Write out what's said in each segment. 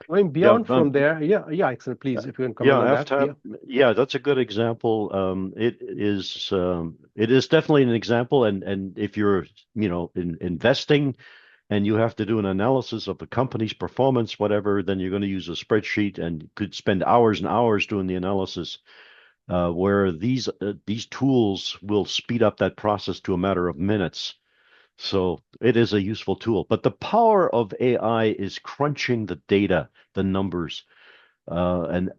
Going Yeah, beyond from there, yeah, excellent. Please, if you can comment yeah, on that. FTAP, Yeah. yeah, that's a good example. It is definitely an example, and if you're, investing and you have to do an analysis of the company's performance, whatever, then you're going to use a spreadsheet and could spend hours and hours doing the analysis. Where these tools will speed up that process to a matter of minutes. So it is a useful tool. But the power of AI is crunching the data, the numbers. And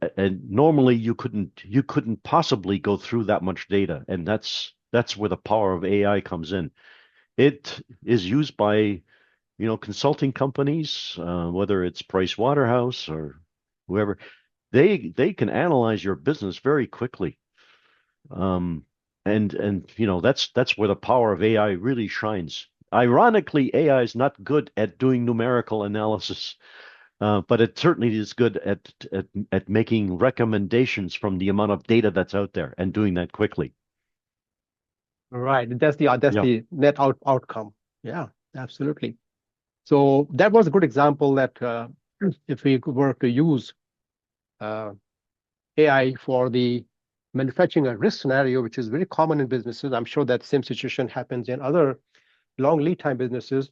normally you couldn't possibly go through that much data. And that's where the power of AI comes in. It is used by, consulting companies, whether it's Price Waterhouse or whoever. They can analyze your business very quickly. Um, and that's where the power of AI really shines. Ironically, AI is not good at doing numerical analysis, but it certainly is good at making recommendations from the amount of data that's out there and doing that quickly. Right. That's Yeah. the net outcome. Yeah, absolutely. So that was a good example that if we were to use uh, AI for the manufacturing a risk scenario, which is very common in businesses, I'm sure that same situation happens in other long lead time businesses.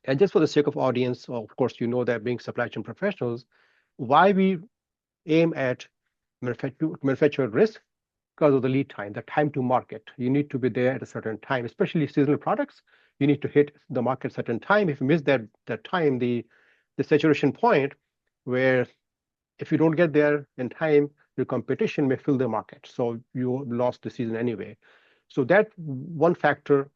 And just for the sake of audience, of course, you know that being supply chain professionals, why we aim at manufacturer risk because of the lead time, the time to market. You need to be there at a certain time, especially seasonal products. You need to hit the market certain time. If you miss that time, the saturation point where if you don't get there in time, your competition may fill the market. So you lost the season anyway. So that one factor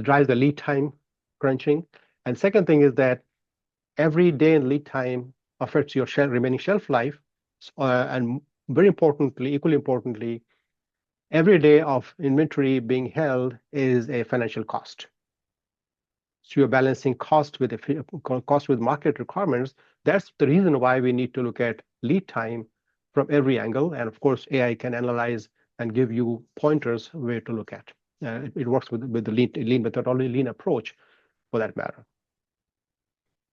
drives the lead time crunching. And second thing is that every day in lead time affects your remaining shelf life. And very importantly, equally importantly, every day of inventory being held is a financial cost. So you're balancing cost with market requirements. That's the reason why we need to look at lead time from every angle. And of course, AI can analyze and give you pointers where to look at. It works with the lean methodology, lean approach for that matter.